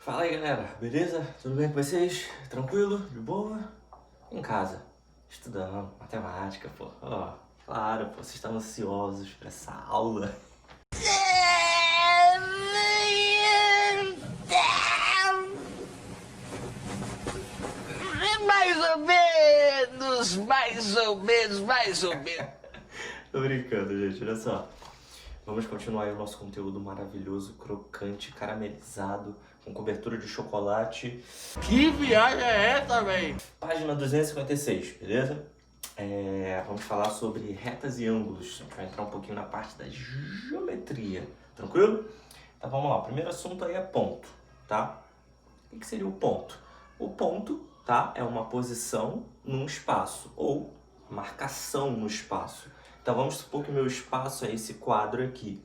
Fala aí, galera, beleza? Tudo bem com vocês? Tranquilo? De boa? Em casa, estudando matemática, pô. Ó, claro, pô, vocês estão ansiosos pra essa aula. Mais ou menos. Tô brincando, gente, olha só. Vamos continuar aí o nosso conteúdo maravilhoso, crocante, caramelizado, com cobertura de chocolate. Que viagem é essa, véi? Página 256, beleza? Vamos falar sobre retas e ângulos. A gente vai entrar um pouquinho na parte da geometria, tranquilo? Então vamos lá, o primeiro assunto aí é ponto, tá? O que seria o ponto? O ponto, tá, é uma posição num espaço, ou marcação no espaço. Então vamos supor que o meu espaço é esse quadro aqui,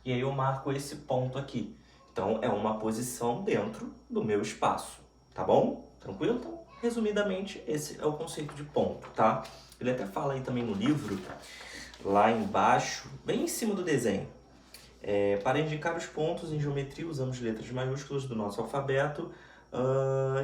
e aí eu marco esse ponto aqui. Então é uma posição dentro do meu espaço, tá bom? Tranquilo? Então, resumidamente, esse é o conceito de ponto, tá? Ele até fala aí também no livro, lá embaixo, bem em cima do desenho. Para indicar os pontos em geometria, usamos letras maiúsculas do nosso alfabeto.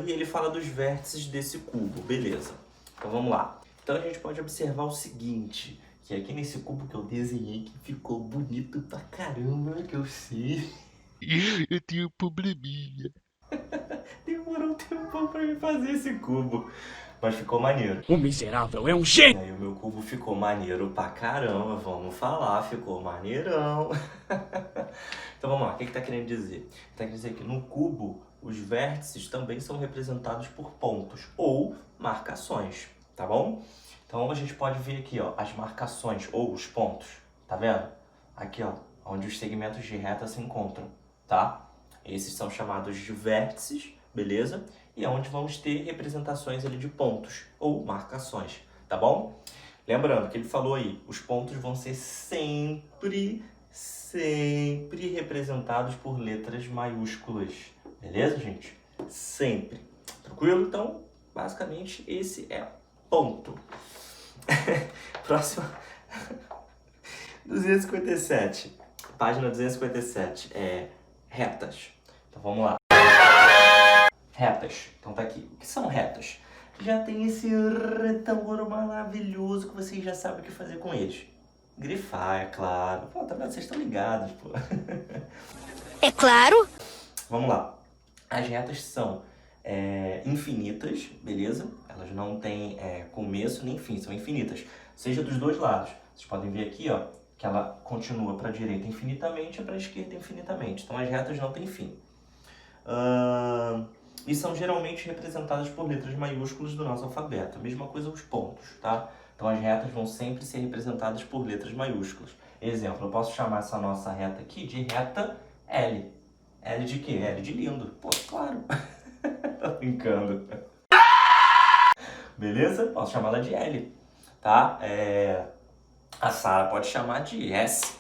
E ele fala dos vértices desse cubo, beleza. Então vamos lá. Então a gente pode observar o seguinte, que aqui nesse cubo que eu desenhei, que ficou bonito pra caramba, que eu sei. Eu tenho um probleminha. Demorou um tempão pra me fazer esse cubo, mas ficou maneiro. O miserável é um E gênio! aí o meu cubo ficou maneiro pra caramba, vamos falar, ficou maneirão. Então vamos lá, o que tá querendo dizer? Tá querendo dizer que no cubo, os vértices também são representados por pontos ou marcações, tá bom? Então a gente pode ver aqui, ó, as marcações ou os pontos, tá vendo? Aqui, ó, onde os segmentos de reta se encontram, tá? Esses são chamados de vértices, beleza? E é onde vamos ter representações ali de pontos ou marcações, tá bom? Lembrando que ele falou aí, os pontos vão ser sempre representados por letras maiúsculas, beleza, gente? Sempre. Tranquilo? Então, basicamente, esse é ponto. Próximo. 257. Página 257. Retas. Então, vamos lá. Retas. Então tá aqui. O que são retas? Já tem esse retângulo maravilhoso que vocês já sabem o que fazer com eles. Grifar, é claro. Pô, tá vendo? Vocês estão ligados, pô. É claro. Vamos lá. As retas são infinitas, beleza? Elas não têm começo nem fim, são infinitas. Seja dos dois lados. Vocês podem ver aqui, ó, que ela continua para a direita infinitamente e para a esquerda infinitamente. Então as retas não têm fim. E são geralmente representadas por letras maiúsculas do nosso alfabeto. A mesma coisa os pontos, tá? Então as retas vão sempre ser representadas por letras maiúsculas. Exemplo, eu posso chamar essa nossa reta aqui de reta L. L de quê? L de lindo. Pô, claro. Tô brincando. Beleza? Posso chamar ela de L, tá? A Sara pode chamar de S.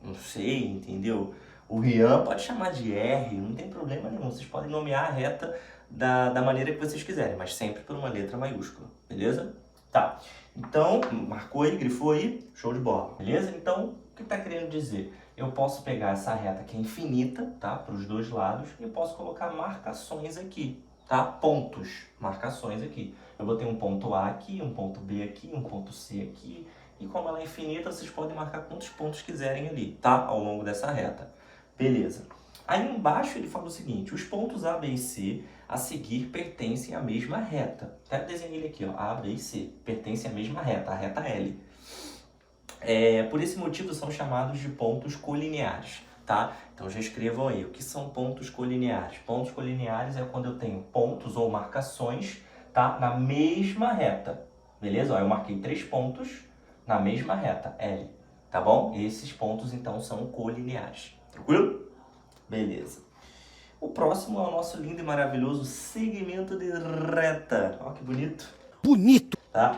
Não sei, entendeu? O Rian pode chamar de R, não tem problema nenhum. Vocês podem nomear a reta da maneira que vocês quiserem, mas sempre por uma letra maiúscula, beleza? Tá, então, marcou aí, grifou aí, show de bola, beleza? Então, o que tá querendo dizer? Eu posso pegar essa reta que é infinita, tá? Para os dois lados, e eu posso colocar marcações aqui, tá? Pontos, marcações aqui. Eu vou ter um ponto A aqui, um ponto B aqui, um ponto C aqui, e como ela é infinita, vocês podem marcar quantos pontos quiserem ali, tá? Ao longo dessa reta. Beleza. Aí embaixo ele fala o seguinte, os pontos A, B e C a seguir pertencem à mesma reta. Até desenhei ele aqui, ó, A, B e C, pertencem à mesma reta, a reta L. Por esse motivo são chamados de pontos colineares, tá? Então já escrevam aí, o que são pontos colineares? Pontos colineares é quando eu tenho pontos ou marcações, tá? Na mesma reta, beleza? Ó, eu marquei 3 pontos na mesma reta, L, tá bom? Esses pontos então são colineares. Tranquilo? Beleza. O próximo é o nosso lindo e maravilhoso segmento de reta. Olha que bonito. Bonito! Tá?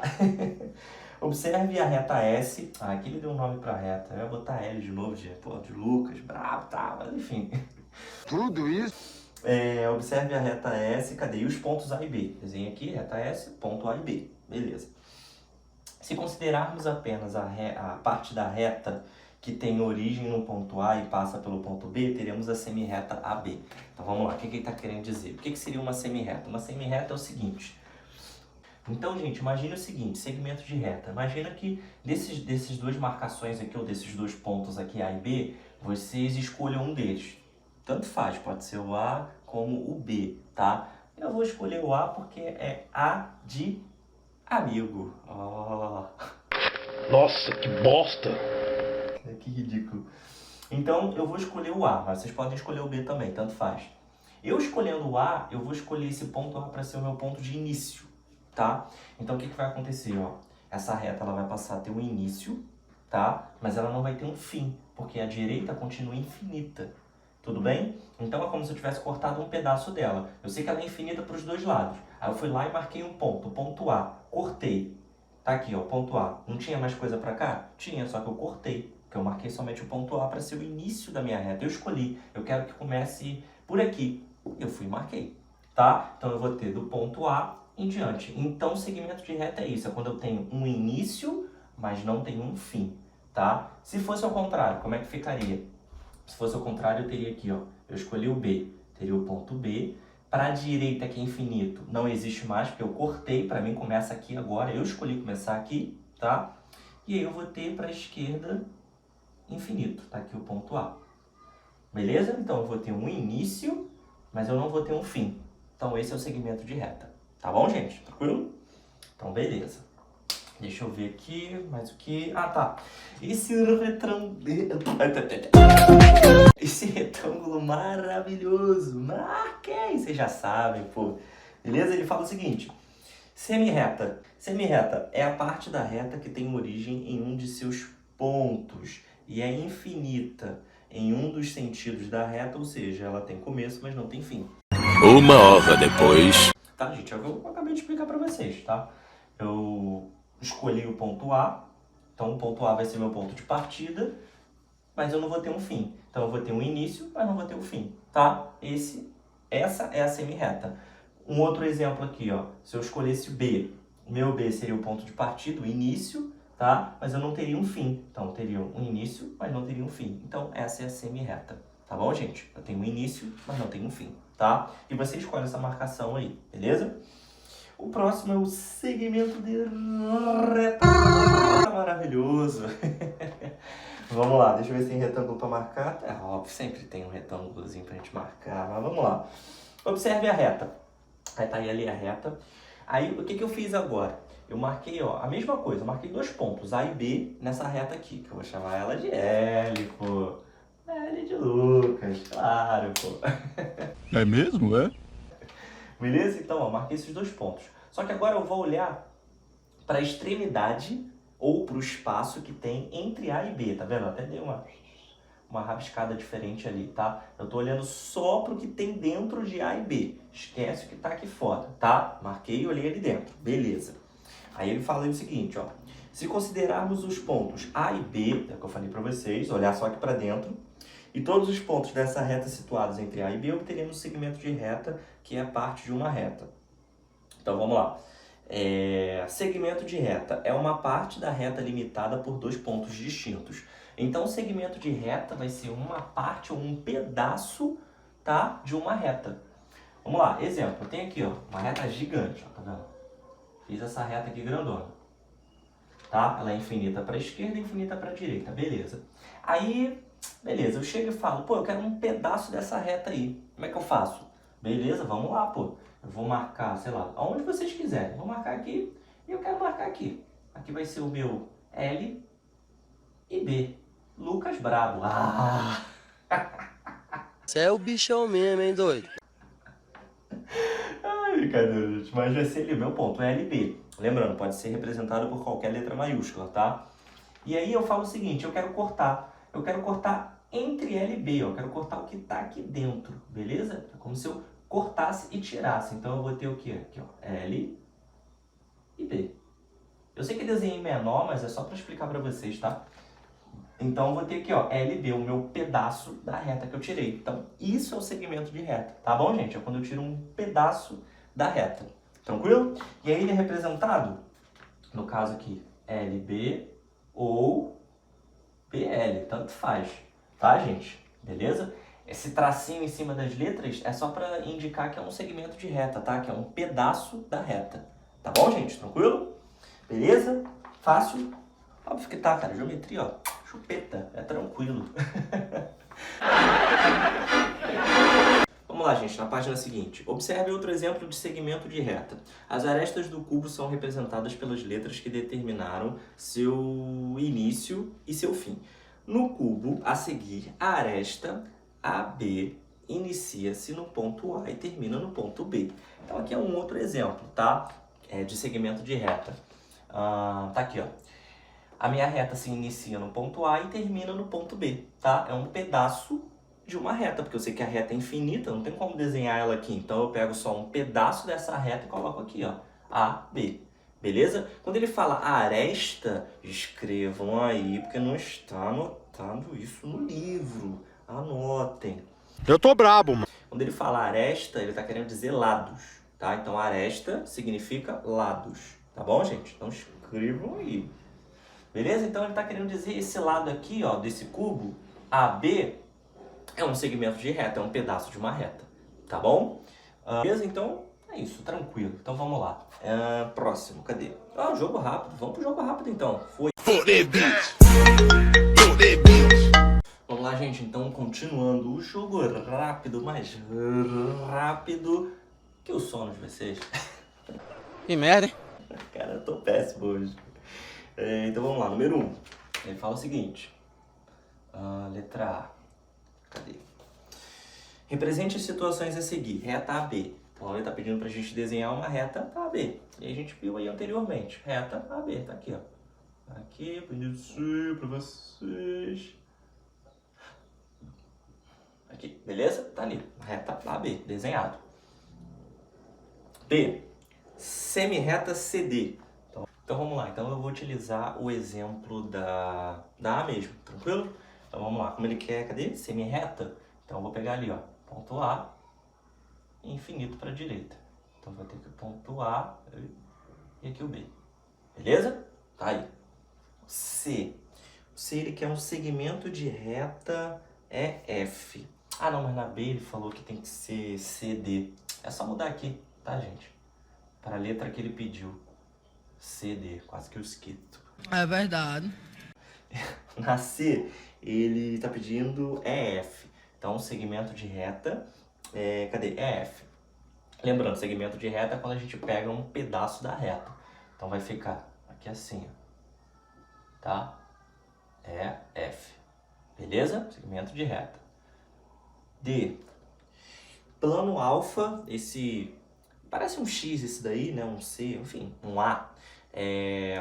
Observe a reta S. Aqui ele deu um nome pra reta. Eu ia botar L de novo, de Lucas, bravo, tá? Mas enfim. Tudo isso? Observe a reta S. Cadê? E os pontos A e B. Desenha aqui, reta S, ponto A e B. Beleza. Se considerarmos apenas a parte da reta que tem origem no ponto A e passa pelo ponto B, teremos a semirreta AB. Então vamos lá, o que ele está querendo dizer? O que seria uma semirreta? Uma semirreta é o seguinte. Então, gente, imagine o seguinte, segmento de reta. Imagina que desses duas marcações aqui, ou desses dois pontos aqui, A e B, vocês escolham um deles. Tanto faz, pode ser o A como o B, tá? Eu vou escolher o A porque é A de amigo. Oh. Nossa, que bosta! Que ridículo. Então, eu vou escolher o A, mas vocês podem escolher o B também, tanto faz. Eu escolhendo o A, eu vou escolher esse ponto A para ser o meu ponto de início, tá? Então, o que vai acontecer, ó? Essa reta, ela vai passar a ter um início, tá? Mas ela não vai ter um fim, porque a direita continua infinita. Tudo bem? Então, é como se eu tivesse cortado um pedaço dela. Eu sei que ela é infinita para os dois lados. Aí eu fui lá e marquei um ponto, o ponto A. Cortei. Tá aqui, ó, ponto A. Não tinha mais coisa para cá? Tinha, só que eu cortei. Porque eu marquei somente o ponto A para ser o início da minha reta. Eu escolhi. Eu quero que comece por aqui. Eu fui e marquei. Tá? Então, eu vou ter do ponto A em diante. Então, o segmento de reta é isso. É quando eu tenho um início, mas não tenho um fim. Tá? Se fosse ao contrário, como é que ficaria? Se fosse ao contrário, eu teria aqui, ó. Eu escolhi o B. Teria o ponto B. Para a direita, que é infinito, não existe mais, porque eu cortei. Para mim, começa aqui agora. Eu escolhi começar aqui, tá? E aí, eu vou ter para a esquerda infinito. Tá aqui o ponto A. Beleza? Então, eu vou ter um início, mas eu não vou ter um fim. Então, esse é o segmento de reta. Tá bom, gente? Tranquilo? Então, beleza. Deixa eu ver aqui, mais o que... Ah, tá. Esse retângulo maravilhoso. Marquei, vocês já sabem, pô. Beleza? Ele fala o seguinte. Semirreta. Semirreta é a parte da reta que tem origem em um de seus pontos e é infinita em um dos sentidos da reta, ou seja, ela tem começo, mas não tem fim. 1 hora depois. Tá, gente? É o que eu acabei de explicar pra vocês, tá? Eu escolhi o ponto A, então o ponto A vai ser meu ponto de partida, mas eu não vou ter um fim. Então eu vou ter um início, mas não vou ter um fim, tá? Essa é a semirreta. Um outro exemplo aqui, ó. Se eu escolhesse B, o meu B seria o ponto de partida, o início, tá? Mas eu não teria um fim. Então eu teria um início, mas não teria um fim. Então essa é a semirreta. Tá bom, gente? Eu tenho um início, mas não tenho um fim, tá? E você escolhe essa marcação aí, beleza? O próximo é o segmento de reta. Maravilhoso. Vamos lá, deixa eu ver se tem retângulo para marcar. É óbvio, sempre tem um retângulozinho pra gente marcar, mas vamos lá. Observe a reta. Aí tá aí ali a reta. Aí o que eu fiz agora? Eu marquei, ó, a mesma coisa. Eu marquei dois pontos, A e B, nessa reta aqui, que eu vou chamar ela de L, pô. L de Lucas, claro, pô. É mesmo, é? Beleza? Então, ó, marquei esses dois pontos. Só que agora eu vou olhar para a extremidade ou para o espaço que tem entre A e B, tá vendo? Até dei uma rabiscada diferente ali, tá? Eu tô olhando só pro que tem dentro de A e B. Esquece o que tá aqui fora, tá? Marquei e olhei ali dentro. Beleza. Aí ele fala o seguinte, ó. Se considerarmos os pontos A e B, é o que eu falei para vocês, olhar só aqui para dentro, e todos os pontos dessa reta situados entre A e B, obteremos o segmento de reta, que é a parte de uma reta. Então, vamos lá. Segmento de reta é uma parte da reta limitada por dois pontos distintos. Então, o segmento de reta vai ser uma parte ou um pedaço, tá, de uma reta. Vamos lá, exemplo. Eu tenho aqui, ó, uma reta gigante, ó, tá vendo? Fiz essa reta aqui grandona. Tá? Ela é infinita para a esquerda e infinita para a direita. Beleza. Aí, beleza, eu chego e falo, pô, eu quero um pedaço dessa reta aí. Como é que eu faço? Beleza, vamos lá, pô. Eu vou marcar, sei lá, aonde vocês quiserem. Vou marcar aqui e eu quero marcar aqui. Aqui vai ser o meu L e B. Lucas Brabo. Ah! Você é o bichão mesmo, hein, doido? Ai, brincadeira, gente. Mas vai ser ali o meu ponto, LB. Lembrando, pode ser representado por qualquer letra maiúscula, tá? E aí eu falo o seguinte, eu quero cortar. Eu quero cortar entre L e B, ó. Eu quero cortar o que tá aqui dentro, beleza? É como se eu cortasse e tirasse. Então eu vou ter o quê? Aqui, ó. L e B. Eu sei que desenhei menor, mas é só para explicar para vocês, tá? Então eu vou ter aqui, ó, LB, o meu pedaço da reta que eu tirei. Então isso é o segmento de reta, tá bom, gente? É quando eu tiro um pedaço da reta. Tranquilo? E aí ele é representado, no caso aqui, LB ou PL, tanto faz, tá, gente? Beleza? Esse tracinho em cima das letras é só para indicar que é um segmento de reta, tá? Que é um pedaço da reta. Tá bom, gente? Tranquilo? Beleza? Fácil? Óbvio que tá, cara. Geometria, ó. Chupeta. É tranquilo. Vamos lá, gente, na página seguinte. Observe outro exemplo de segmento de reta. As arestas do cubo são representadas pelas letras que determinaram seu início e seu fim. No cubo, a seguir, a aresta AB inicia-se no ponto A e termina no ponto B. Então, aqui é um outro exemplo, tá? De segmento de reta. Tá aqui, ó. A minha reta se inicia no ponto A e termina no ponto B, tá? É um pedaço de uma reta, porque eu sei que a reta é infinita, não tem como desenhar ela aqui. Então eu pego só um pedaço dessa reta e coloco aqui, ó, A, B. Beleza? Quando ele fala aresta, escrevam aí, porque não está anotado isso no livro. Anotem. Eu tô brabo, mano. Quando ele fala aresta, ele está querendo dizer lados, tá? Então aresta significa lados, tá bom, gente? Então escrevam aí. Beleza? Então ele está querendo dizer esse lado aqui, ó, desse cubo, AB, é um segmento de reta, é um pedaço de uma reta, tá bom? Beleza? Então é isso, tranquilo. Então vamos lá. Próximo, cadê? Jogo rápido. Vamos pro jogo rápido então. Foi. Vamos lá, gente. Então, continuando o jogo rápido, mais rápido que o sono de vocês. Que merda, hein? Cara, eu tô péssimo hoje. Então vamos lá, número 1. Ele fala o seguinte. Letra A. Cadê? Represente as situações a seguir. Reta AB. Então ele está pedindo para a gente desenhar uma reta AB. E a gente viu aí anteriormente. Reta AB. Tá aqui, ó. Aqui, aprendi para vocês. Aqui, beleza? Tá ali. Reta AB. Desenhado. B. Semirreta CD. Então vamos lá. Então eu vou utilizar o exemplo da A mesmo. Tranquilo? Então vamos lá, como ele quer, cadê? Semirreta. Então eu vou pegar ali, ó, ponto A, infinito para a direita. Então vou ter que ponto A e aqui o B. Beleza? Tá aí. C. O C ele quer um segmento de reta EF. Não, mas na B ele falou que tem que ser CD. É só mudar aqui, tá, gente? Para a letra que ele pediu. CD, quase que eu esquito. É verdade. Na C, ele está pedindo EF. Então, segmento de reta, cadê? EF. Lembrando, segmento de reta é quando a gente pega um pedaço da reta. Então, vai ficar aqui assim, ó. Tá? EF. Beleza? Segmento de reta. D. Plano alfa, esse... Parece um X esse daí, né? Um C, enfim, um A.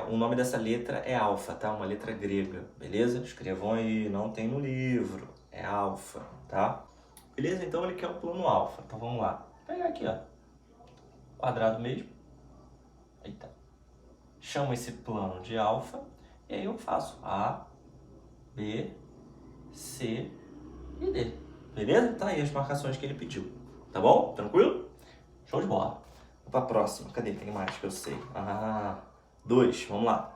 O nome dessa letra é alfa, tá? Uma letra grega, beleza? Escrevam aí, não tem no livro. É alfa, tá? Beleza? Então ele quer o plano alfa. Então vamos lá. Vou pegar aqui, ó. Quadrado mesmo. Eita. Chamo esse plano de alfa. E aí eu faço A, B, C e D. Beleza? Tá aí as marcações que ele pediu. Tá bom? Tranquilo? Show de bola. Vamos pra próxima. Cadê? Tem mais que eu sei. 2. Vamos lá.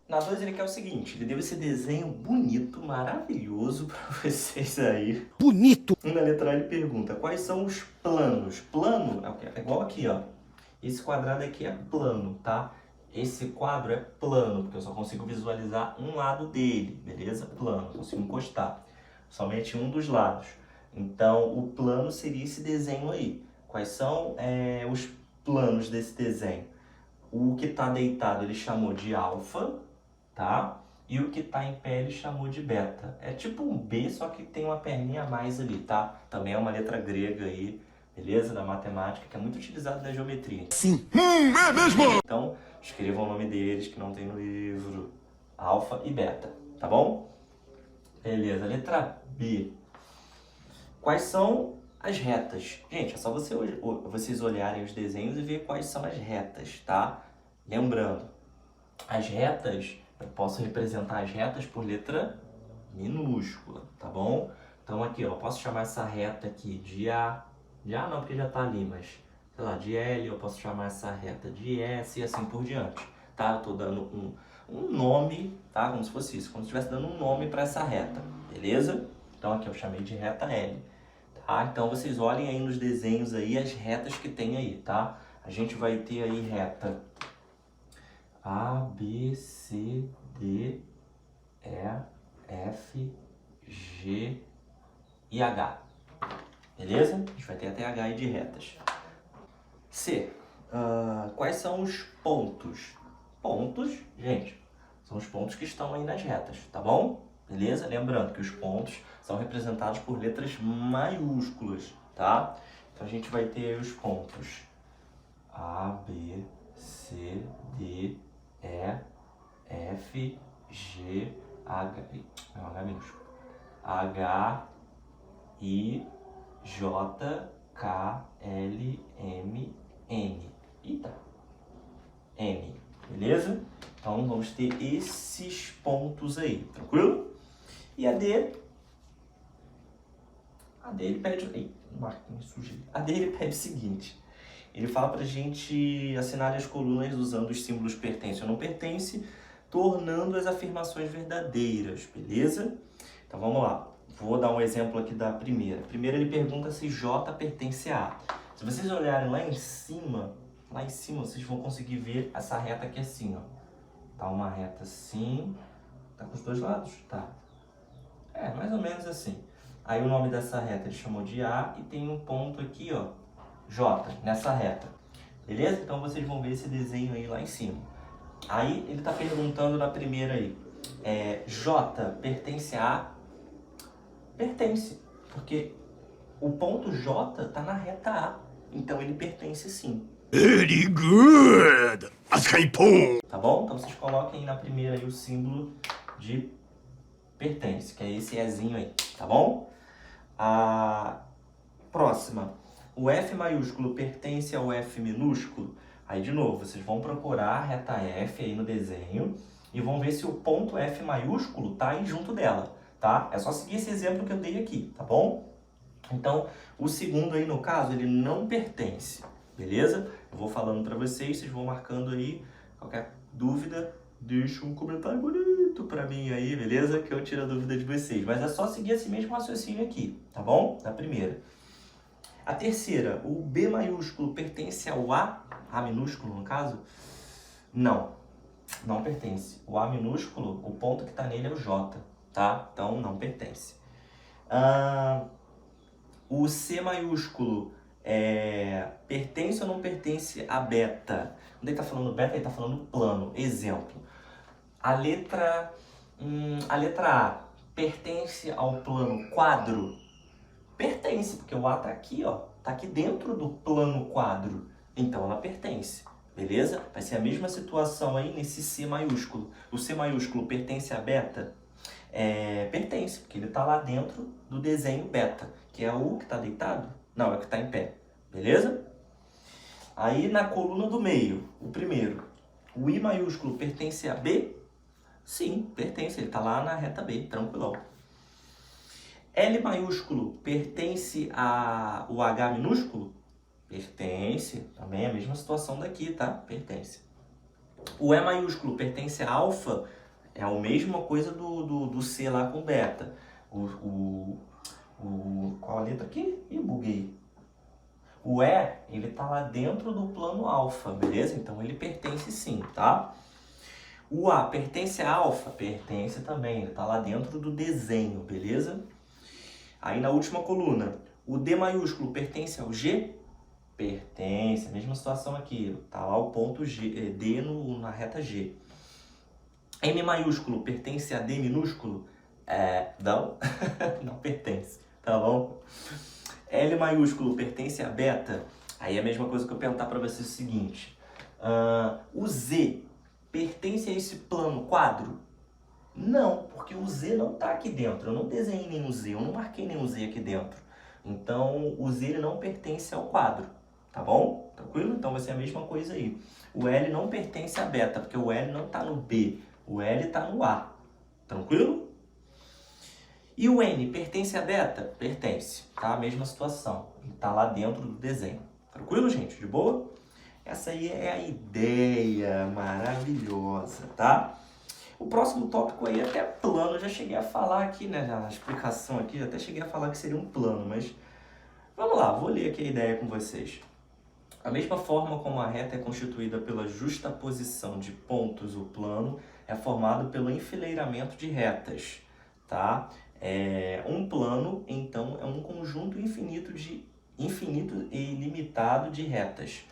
Na 2 ele quer o seguinte. Ele deu esse desenho bonito, maravilhoso pra vocês aí. Bonito! Na letra A ele pergunta, quais são os planos? Plano é igual aqui, ó. Esse quadrado aqui é plano, tá? Esse quadro é plano, porque eu só consigo visualizar um lado dele, beleza? Plano, consigo encostar. Somente um dos lados. Então, o plano seria esse desenho aí. Quais são os planos desse desenho? O que está deitado ele chamou de alfa, tá? E o que está em pé ele chamou de beta. É tipo um B, só que tem uma perninha a mais ali, tá? Também é uma letra grega aí, beleza? Da matemática, que é muito utilizada na geometria. Sim. É mesmo? Então, escrevam o nome deles, que não tem no livro. Alfa e beta, tá bom? Beleza, letra B. Quais são as retas? Gente, é só vocês olharem os desenhos e ver quais são as retas, tá? Lembrando, as retas, eu posso representar as retas por letra minúscula, tá bom? Então aqui, ó, eu posso chamar essa reta aqui de A. De A não, porque já tá ali, mas, sei lá, de L, eu posso chamar essa reta de S e assim por diante, tá? Eu tô dando um nome, tá? Como se fosse isso, como se estivesse dando um nome para essa reta, beleza? Então aqui eu chamei de reta L, tá? Então vocês olhem aí nos desenhos aí as retas que tem aí, tá? A gente vai ter aí reta A, B, C, D, E, F, G e H, beleza? A gente vai ter até H aí de retas. C, quais são os pontos? Pontos, gente, são os pontos que estão aí nas retas, tá bom? Beleza? Lembrando que os pontos são representados por letras maiúsculas, tá? Então a gente vai ter aí os pontos A, B, C, D, E, F, G, H, não, H minúsculo, H, I, J, K, L, M, N. Eita! N, beleza? Então vamos ter esses pontos aí, tranquilo? E a D ele pede... Ei, marquinho sujei. A D ele pede o seguinte. Ele fala pra gente assinar as colunas usando os símbolos pertence ou não pertence, tornando as afirmações verdadeiras, beleza? Então vamos lá. Vou dar um exemplo aqui da primeira. Primeiro ele pergunta se J pertence a A. Se vocês olharem lá em cima vocês vão conseguir ver essa reta aqui assim, ó. Tá uma reta assim, tá com os dois lados? Tá. É, mais ou menos assim. Aí o nome dessa reta ele chamou de A e tem um ponto aqui, ó, J, nessa reta. Beleza? Então vocês vão ver esse desenho aí lá em cima. Aí ele tá perguntando na primeira aí, J pertence a A? Pertence, porque o ponto J tá na reta A, então ele pertence sim. Very good! Tá bom? Então vocês coloquem aí na primeira aí o símbolo de pertence, que é esse Ezinho aí, tá bom? A próxima, o F maiúsculo pertence ao F minúsculo? Aí de novo, vocês vão procurar a reta F aí no desenho e vão ver se o ponto F maiúsculo tá aí junto dela, tá? É só seguir esse exemplo que eu dei aqui, tá bom? Então, o segundo aí no caso, ele não pertence, beleza? Eu vou falando pra vocês vão marcando aí. Qualquer dúvida, deixa um comentário bonito pra mim aí, beleza? Que eu tiro a dúvida de vocês. Mas é só seguir esse mesmo raciocínio aqui, tá bom? Na primeira. A terceira, o B maiúsculo pertence ao A minúsculo no caso? Não, não pertence. O A minúsculo, o ponto que tá nele é o J, tá? Então não pertence. O C maiúsculo pertence ou não pertence a beta? Quando ele está falando beta, ele está falando plano. Exemplo, a letra A pertence ao plano quadro? Pertence, porque o A está aqui, ó, tá aqui dentro do plano quadro. Então ela pertence, beleza? Vai ser a mesma situação aí nesse C maiúsculo. O C maiúsculo pertence a beta? Pertence, porque ele está lá dentro do desenho beta, que é o que está deitado? Não, é o que está em pé, beleza? Aí na coluna do meio, o primeiro, o I maiúsculo pertence a B? Sim, pertence, ele está lá na reta B, tranquilão. L maiúsculo pertence ao H minúsculo? Pertence, também é a mesma situação daqui, tá? Pertence. O E maiúsculo pertence a alfa? É a mesma coisa do C lá com beta. Qual a letra aqui? Ih, buguei. O E, ele tá lá dentro do plano alfa, beleza? Então ele pertence sim, tá? O A pertence a alfa? Pertence também, ele tá lá dentro do desenho, beleza? Aí na última coluna, o D maiúsculo pertence ao G? Pertence, a mesma situação aqui, tá lá o ponto G, D na reta G. M maiúsculo pertence a D minúsculo? Não, não pertence, tá bom? L maiúsculo pertence a beta? Aí é a mesma coisa que eu perguntar para vocês o seguinte. O Z pertence a esse plano quadro? Não, porque o Z não tá aqui dentro. Eu não desenhei nenhum Z, eu não marquei nenhum Z aqui dentro. Então, o Z ele não pertence ao quadro, tá bom? Tranquilo? Então vai ser a mesma coisa aí. O L não pertence a beta, porque o L não tá no B. O L tá no A. Tranquilo? E o N pertence a beta? Pertence, tá? A mesma situação. Ele tá lá dentro do desenho. Tranquilo, gente? De boa? Essa aí é a ideia maravilhosa, tá? O próximo tópico aí, até plano, eu já cheguei a falar aqui, né, na explicação aqui, já até cheguei a falar que seria um plano, mas vamos lá, vou ler aqui a ideia com vocês. A mesma forma como a reta é constituída pela justaposição de pontos, o plano é formado pelo enfileiramento de retas, tá? Um plano, então, é um conjunto infinito e ilimitado de retas.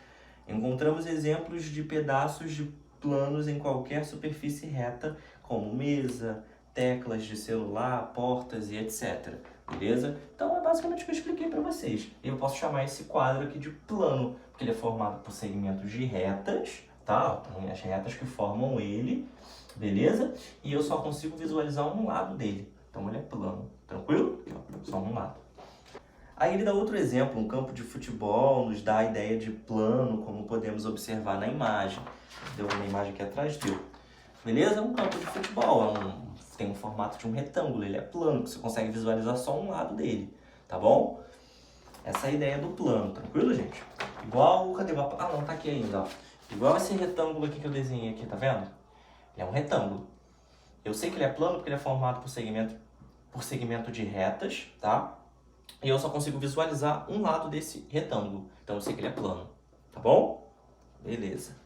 Encontramos exemplos de pedaços de planos em qualquer superfície reta, como mesa, teclas de celular, portas e etc. Beleza? Então é basicamente o que eu expliquei para vocês. Eu posso chamar esse quadro aqui de plano, porque ele é formado por segmentos de retas, tá? Tem as retas que formam ele, beleza? E eu só consigo visualizar um lado dele. Então ele é plano, tranquilo? Só um lado. Aí ele dá outro exemplo, um campo de futebol, nos dá a ideia de plano, como podemos observar na imagem. Deu uma imagem aqui atrás, deu. Beleza? Um campo de futebol, tem um formato de um retângulo, ele é plano, você consegue visualizar só um lado dele, tá bom? Essa é a ideia do plano, tranquilo, gente? Igual, cadê o mapa? Ah, não, tá aqui ainda, ó. Igual esse retângulo aqui que eu desenhei aqui, tá vendo? Ele é um retângulo. Eu sei que ele é plano porque ele é formado por segmento de retas, tá? E eu só consigo visualizar um lado desse retângulo. Então eu sei que ele é plano, tá bom? Beleza.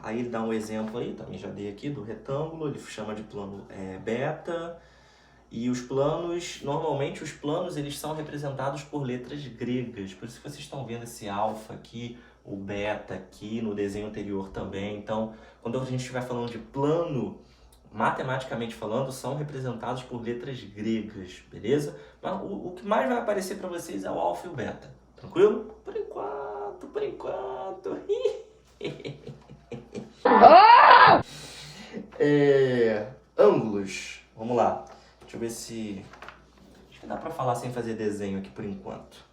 Aí ele dá um exemplo aí, também já dei aqui, do retângulo, ele chama de plano beta. E os planos, normalmente os planos eles são representados por letras gregas, por isso que vocês estão vendo esse alfa aqui, o beta aqui, no desenho anterior também. Então, quando a gente estiver falando de plano, matematicamente falando, são representados por letras gregas, beleza? Mas o que mais vai aparecer para vocês é o alfa e o beta, tranquilo? Por enquanto, por enquanto. Ângulos, vamos lá. Deixa eu ver se... Acho que dá para falar sem fazer desenho aqui por enquanto.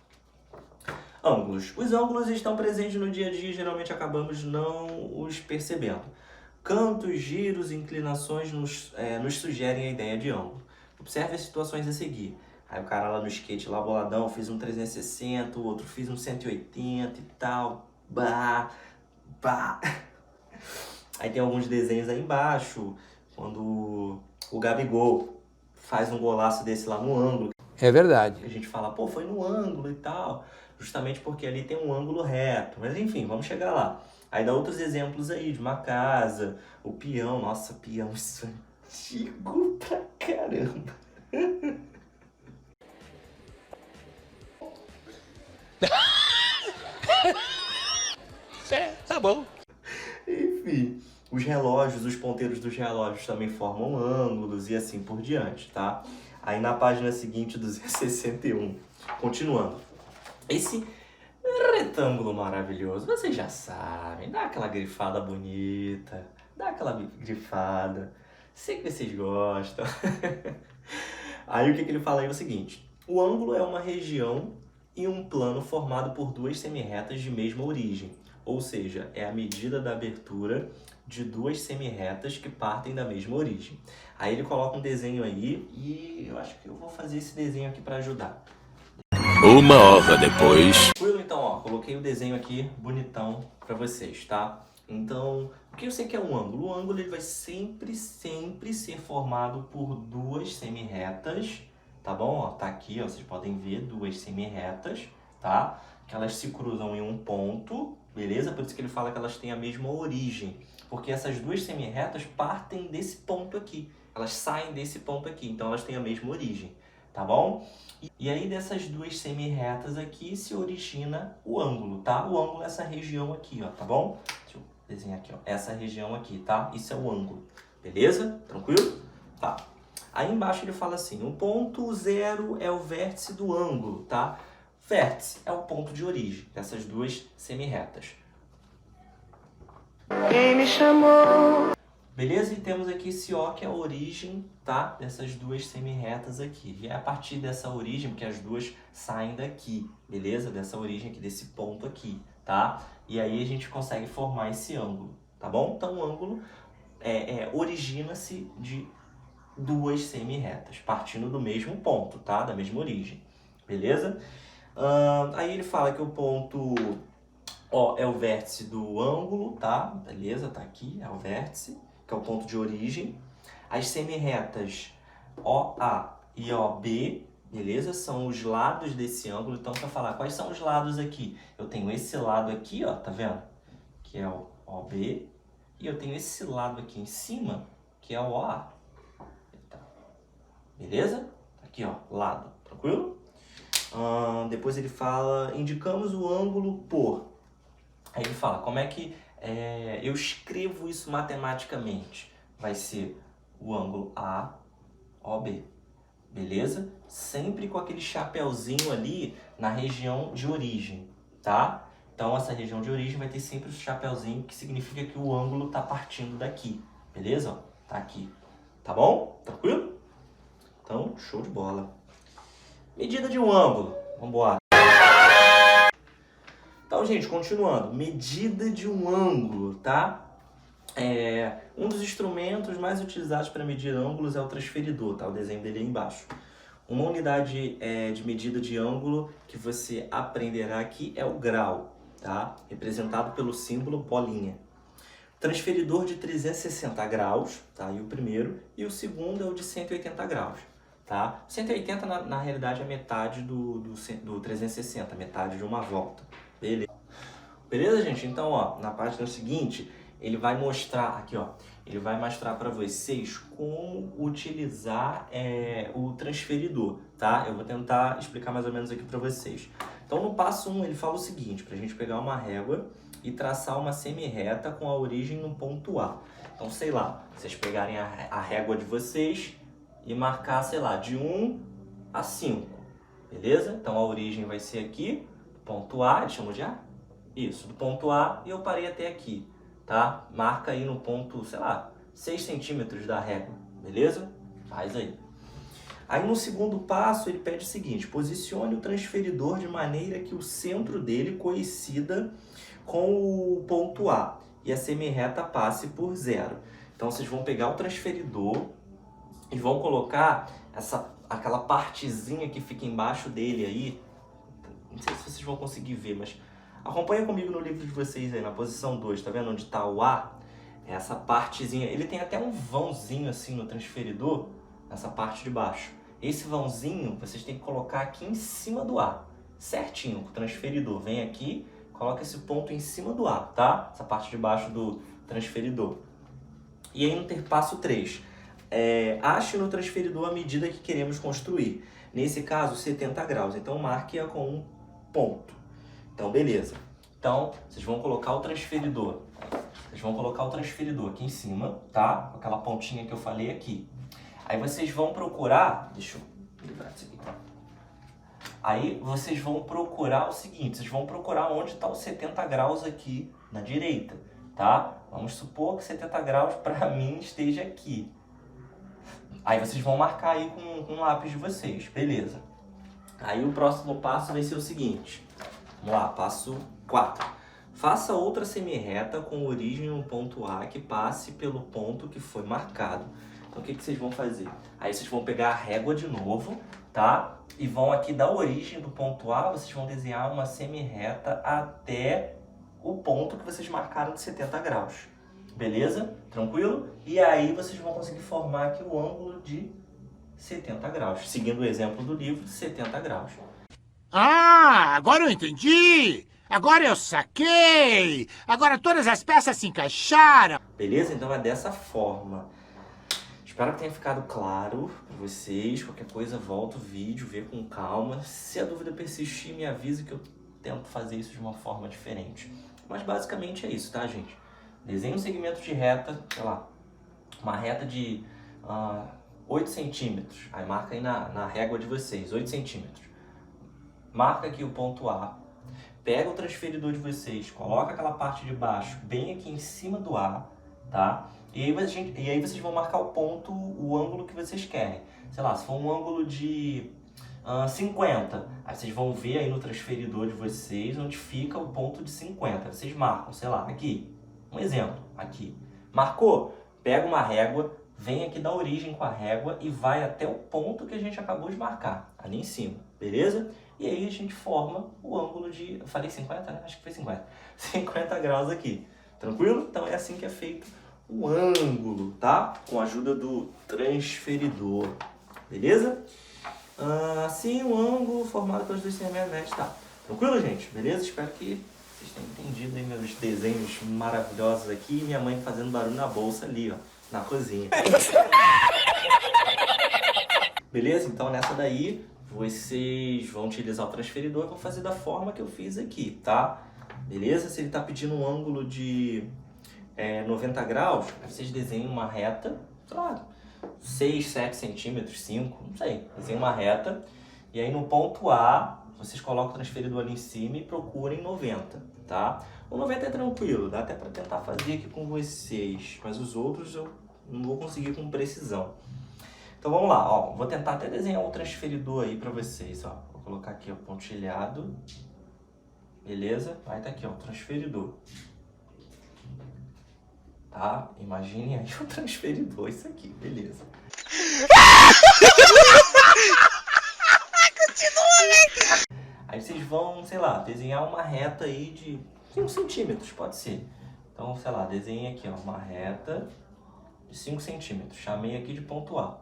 Ângulos. Os ângulos estão presentes no dia a dia e geralmente acabamos não os percebendo. Cantos, giros e inclinações nos sugerem a ideia de ângulo. Observe as situações a seguir. Aí o cara lá no skate, lá boladão, fez um 360, o outro fez um 180 e tal. Bah, bah. Aí tem alguns desenhos aí embaixo, quando o Gabigol faz um golaço desse lá no ângulo. É verdade. A gente fala, pô, foi no ângulo e tal, justamente porque ali tem um ângulo reto. Mas enfim, vamos chegar lá. Aí dá outros exemplos aí, de uma casa, o peão. Nossa, peão, isso é antigo pra caramba. Tá bom. Enfim, os relógios, os ponteiros dos relógios também formam ângulos e assim por diante, tá? Aí na página seguinte, 261, continuando. Esse retângulo maravilhoso, vocês já sabem, dá aquela grifada bonita, dá aquela grifada, sei que vocês gostam. Aí o que ele fala aí é o seguinte, o ângulo é uma região e um plano formado por duas semirretas de mesma origem, ou seja, é a medida da abertura de duas semirretas que partem da mesma origem. Aí ele coloca um desenho aí e eu acho que eu vou fazer esse desenho aqui para ajudar. 1 hora depois. Tranquilo? Então, ó, coloquei o desenho aqui bonitão para vocês, tá? Então, o que eu sei que é um ângulo? O ângulo ele vai sempre ser formado por duas semirretas, tá bom? Ó, tá aqui, ó, vocês podem ver duas semirretas, tá? Que elas se cruzam em um ponto, beleza? Por isso que ele fala que elas têm a mesma origem, porque essas duas semirretas partem desse ponto aqui, elas saem desse ponto aqui, então elas têm a mesma origem, tá bom? E aí dessas duas semirretas aqui se origina o ângulo, tá? O ângulo é essa região aqui, ó, tá bom? Deixa eu desenhar aqui, ó, essa região aqui, tá? Isso é o ângulo, beleza? Tranquilo? Tá. Aí embaixo ele fala assim, o ponto zero é o vértice do ângulo, tá? Vértice é o ponto de origem dessas duas semirretas. Quem me chamou? Beleza? E temos aqui esse O que é a origem, tá? Dessas duas semirretas aqui. E é a partir dessa origem, porque as duas saem daqui, beleza? Dessa origem aqui, desse ponto aqui, tá? E aí a gente consegue formar esse ângulo, tá bom? Então o ângulo origina-se de duas semirretas, partindo do mesmo ponto, tá? Da mesma origem, beleza? Aí ele fala que o ponto O é o vértice do ângulo, tá? Beleza? Tá aqui, é o vértice. que é o ponto de origem. As semirretas OA e OB, beleza? São os lados desse ângulo. Então, para falar quais são os lados aqui, eu tenho esse lado aqui, ó, tá vendo? Que é o OB. E eu tenho esse lado aqui em cima, que é o OA. Beleza? Aqui, ó, lado. Tranquilo? Depois ele fala, indicamos o ângulo por. Aí ele fala, como é que eu escrevo isso matematicamente? Vai ser o ângulo AOB. Beleza? Sempre com aquele chapéuzinho ali na região de origem, tá? Então, essa região de origem vai ter sempre o chapéuzinho, que significa que o ângulo está partindo daqui. Beleza? Ó, tá aqui. Tá bom? Tranquilo? Então, show de bola. Medida de um ângulo. Vamos embora. Então, gente, continuando. Medida de um ângulo, tá? Um dos instrumentos mais utilizados para medir ângulos é o transferidor, tá? O desenho dele aí embaixo. Uma unidade de medida de ângulo que você aprenderá aqui é o grau, tá? Representado pelo símbolo bolinha. Transferidor de 360 graus, tá? E o primeiro. E o segundo é o de 180 graus, tá? 180, na realidade, é metade do 360, metade de uma volta. Beleza? Beleza, gente? Então, ó, na página seguinte, ele vai mostrar, aqui, ó, ele vai mostrar para vocês como utilizar o transferidor, tá? Eu vou tentar explicar mais ou menos aqui para vocês. Então, no passo 1, ele fala o seguinte, para a gente pegar uma régua e traçar uma semirreta com a origem no ponto A. Então, sei lá, vocês pegarem a régua de vocês e marcar, sei lá, de 1 a 5, beleza? Então, a origem vai ser aqui, ponto A, eles chamam de A? Isso, do ponto A, e eu parei até aqui, tá? Marca aí no ponto, sei lá, 6 centímetros da régua, beleza? Faz aí. Aí no segundo passo ele pede o seguinte, posicione o transferidor de maneira que o centro dele coincida com o ponto A e a semirreta passe por 0. Então vocês vão pegar o transferidor e vão colocar aquela partezinha que fica embaixo dele aí, não sei se vocês vão conseguir ver, mas acompanha comigo no livro de vocês aí, na posição 2, tá vendo onde tá o A? Essa partezinha, ele tem até um vãozinho assim no transferidor, nessa parte de baixo. Esse vãozinho vocês têm que colocar aqui em cima do A, certinho, com o transferidor. Vem aqui, coloca esse ponto em cima do A, tá? Essa parte de baixo do transferidor. E aí no passo 3, ache no transferidor a medida que queremos construir. Nesse caso, 70 graus, então marque-a com um ponto. Então, beleza. Então, vocês vão colocar o transferidor. Vocês vão colocar o transferidor aqui em cima, tá? Com aquela pontinha que eu falei aqui. Aí vocês vão procurar... Deixa eu livrar disso aqui. Aí vocês vão procurar o seguinte. Vocês vão procurar onde está os 70 graus aqui na direita, tá? Vamos supor que 70 graus para mim esteja aqui. Aí vocês vão marcar aí com o lápis de vocês. Beleza. Aí o próximo passo vai ser o seguinte. Vamos lá, passo 4. Faça outra semirreta com origem no ponto A que passe pelo ponto que foi marcado. Então, o que vocês vão fazer? Aí vocês vão pegar a régua de novo, tá? E vão aqui da origem do ponto A, vocês vão desenhar uma semirreta até o ponto que vocês marcaram de 70 graus. Beleza? Tranquilo? E aí vocês vão conseguir formar aqui o ângulo de 70 graus. Seguindo o exemplo do livro, 70 graus. Ah, agora eu entendi! Agora eu saquei! Agora todas as peças se encaixaram! Beleza? Então é dessa forma. Espero que tenha ficado claro para vocês. Qualquer coisa, volta o vídeo, vê com calma. Se a dúvida persistir, me avise que eu tento fazer isso de uma forma diferente. Mas basicamente é isso, tá, gente? Desenhe um segmento de reta, sei lá, uma reta de 8 centímetros. Aí marca aí na régua de vocês, 8 centímetros. Marca aqui o ponto A. Pega o transferidor de vocês, coloca aquela parte de baixo bem aqui em cima do A, tá? E aí vocês vão marcar o ponto, o ângulo que vocês querem. Sei lá, se for um ângulo de 50, aí vocês vão ver aí no transferidor de vocês onde fica o ponto de 50. Vocês marcam, sei lá, aqui. Um exemplo, aqui. Marcou? Pega uma régua, vem aqui da origem com a régua e vai até o ponto que a gente acabou de marcar, ali em cima, beleza? E aí a gente forma o ângulo de... Eu falei 50, né? Acho que foi 50. 50 graus aqui. Tranquilo? Então é assim que é feito o ângulo, tá? Com a ajuda do transferidor, beleza? Assim, o ângulo formado pelos dois segmentos médios, tá? Tranquilo, gente? Beleza? Espero que vocês tenham entendido aí meus desenhos maravilhosos aqui e minha mãe fazendo barulho na bolsa ali, ó, na cozinha. Beleza? Então nessa daí, vocês vão utilizar o transferidor e vão fazer da forma que eu fiz aqui, tá? Beleza? Se ele tá pedindo um ângulo de 90 graus, vocês desenham uma reta, sei lá, 6, 7 centímetros, 5, não sei. Desenhem uma reta e aí no ponto A, vocês colocam o transferidor ali em cima e procurem 90, tá? O 90 é tranquilo, dá até para tentar fazer aqui com vocês, mas os outros eu não vou conseguir com precisão. Então vamos lá, ó, vou tentar até desenhar um transferidor aí para vocês, ó. Vou colocar aqui, ó, pontilhado, beleza? Aí tá aqui, ó, o transferidor. Tá? Imaginem aí o transferidor, isso aqui, beleza. Aí vocês vão, sei lá, desenhar uma reta aí de 5 centímetros, pode ser. Então, sei lá, desenhem aqui, ó, uma reta de 5 centímetros. Chamei aqui de ponto A.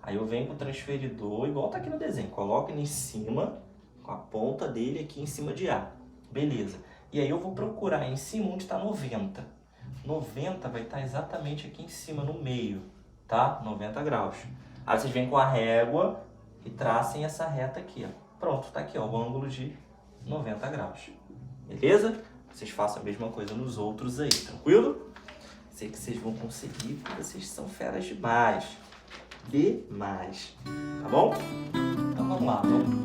Aí eu venho com o transferidor, igual tá aqui no desenho. Coloco ele em cima, com a ponta dele aqui em cima de A. Beleza. E aí eu vou procurar em cima onde está 90. 90 vai estar exatamente aqui em cima, no meio, tá? 90 graus. Aí vocês vêm com a régua e tracem essa reta aqui, ó. Pronto, tá aqui, ó, o ângulo de 90 graus. Beleza? Vocês façam a mesma coisa nos outros aí, tranquilo? Sei que vocês vão conseguir, porque vocês são feras demais. Demais. Tá bom? Então vamos lá, vamos